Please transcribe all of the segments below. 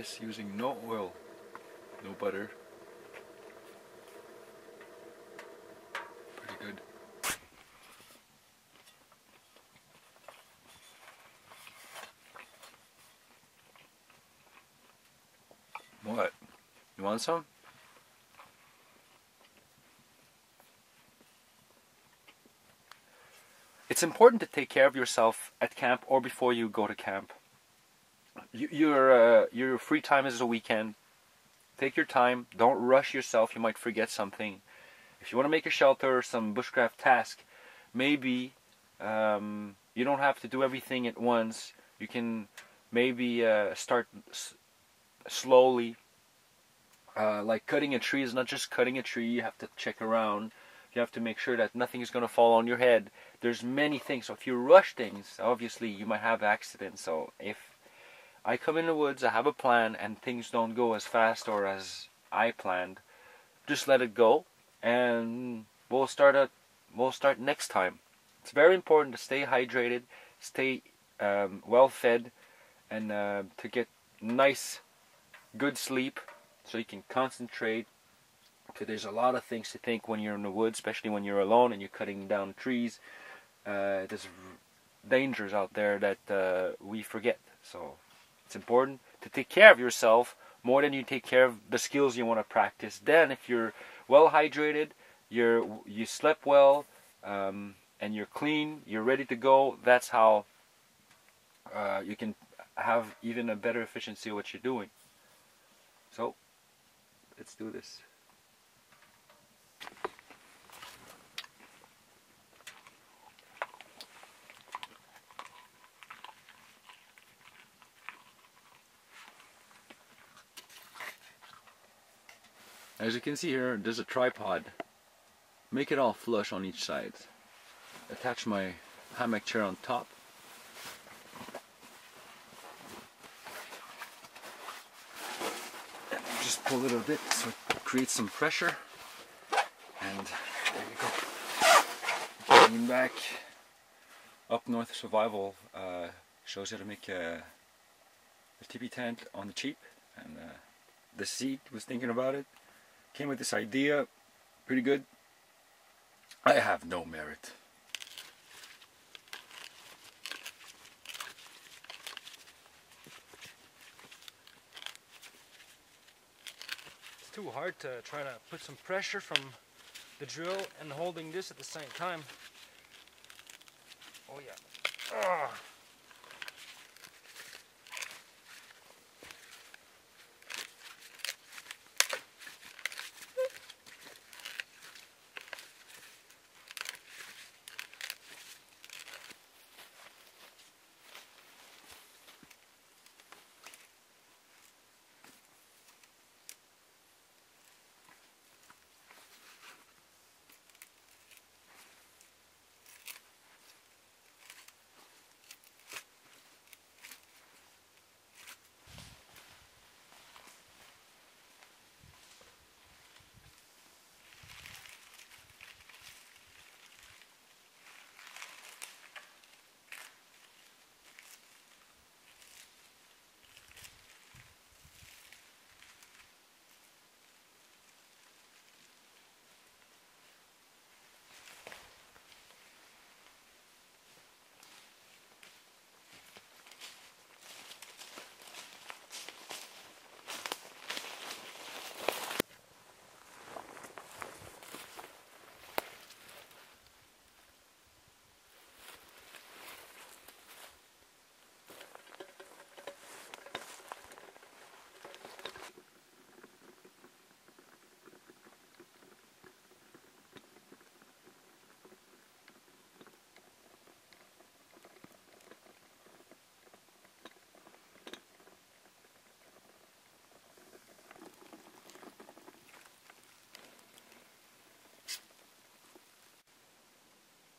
this using no oil, no butter. Pretty good. What? You want some? It's important to take care of yourself at camp or before you go to camp. Your free time is a weekend. Take your time. Don't rush yourself. You might forget something. If you want to make a shelter or some bushcraft task, maybe you don't have to do everything at once. You can maybe start slowly. Like cutting a tree is not just cutting a tree. You have to check around. You have to make sure that nothing is going to fall on your head. There's many things. So if you rush things, obviously you might have accidents. So if I come in the woods, I have a plan, and things don't go as fast or as I planned, just let it go, and we'll start next time. It's very important to stay hydrated, stay well fed, and to get nice, good sleep, so you can concentrate. Because there's a lot of things to think when you're in the woods, especially when you're alone and you're cutting down trees. There's dangers out there that we forget. So it's important to take care of yourself more than you take care of the skills you want to practice. Then if you're well hydrated, you slept well, and you're clean, you're ready to go, that's how you can have even a better efficiency of what you're doing. So let's do this. As you can see here, there's a tripod. Make it all flush on each side. Attach my hammock chair on top. And just pull it a bit so it creates some pressure. And there you go. Lean back. Up North Survival shows you how to make a teepee tent on the cheap. And the seed was thinking about it. Came with this idea, pretty good. I have no merit. It's too hard to try to put some pressure from the drill and holding this at the same time. Oh yeah. Ugh.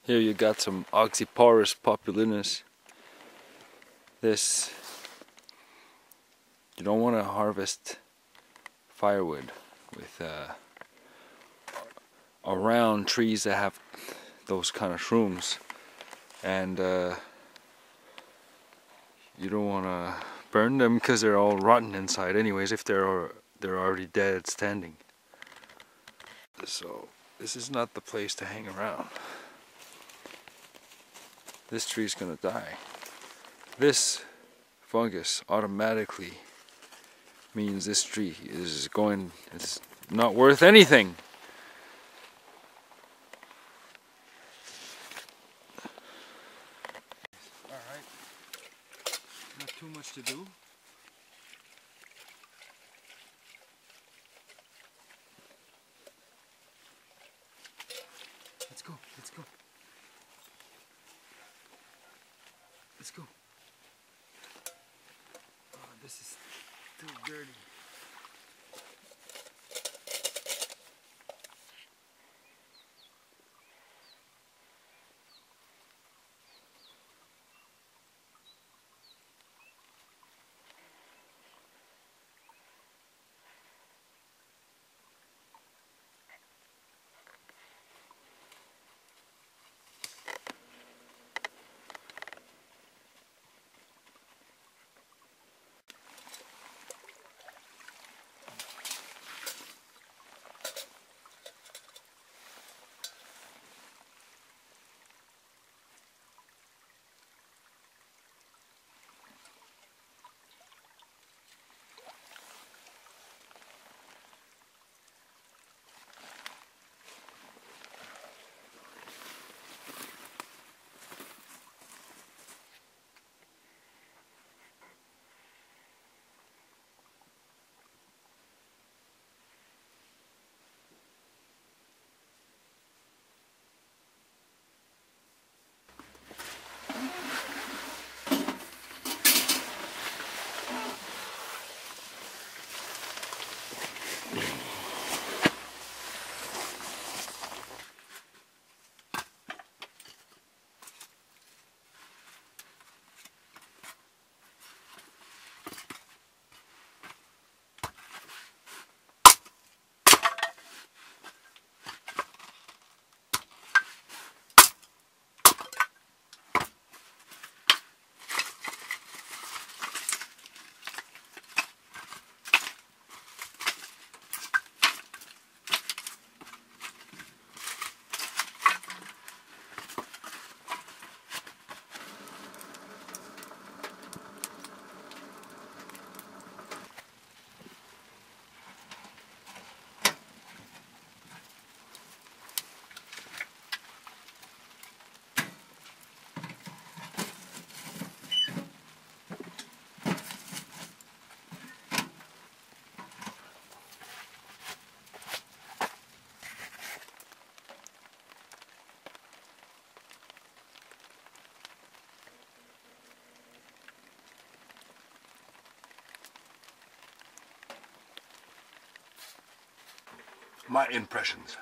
Here you got some Oxyporus populinus. This, you don't want to harvest firewood with around trees that have those kind of shrooms, and you don't want to burn them because they're all rotten inside anyways, if they're already dead standing. So this is not the place to hang around. This tree's gonna die. This fungus automatically means this tree is it's not worth anything. Alright, not too much to do. Let's go, let's go. Let's go. Oh, this is too dirty. My impressions.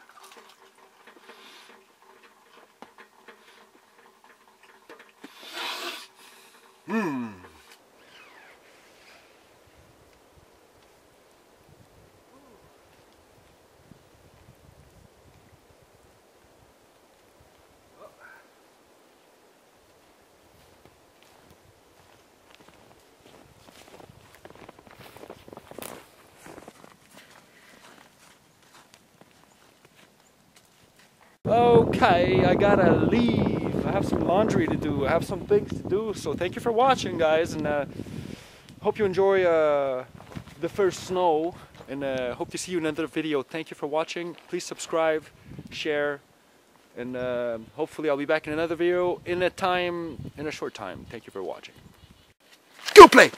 Okay, I gotta leave. I have some laundry to do. I have some things to do. So thank you for watching, guys, and hope you enjoy the first snow. And hope to see you in another video. Thank you for watching. Please subscribe, share, and hopefully I'll be back in another video in a short time. Thank you for watching. Go play!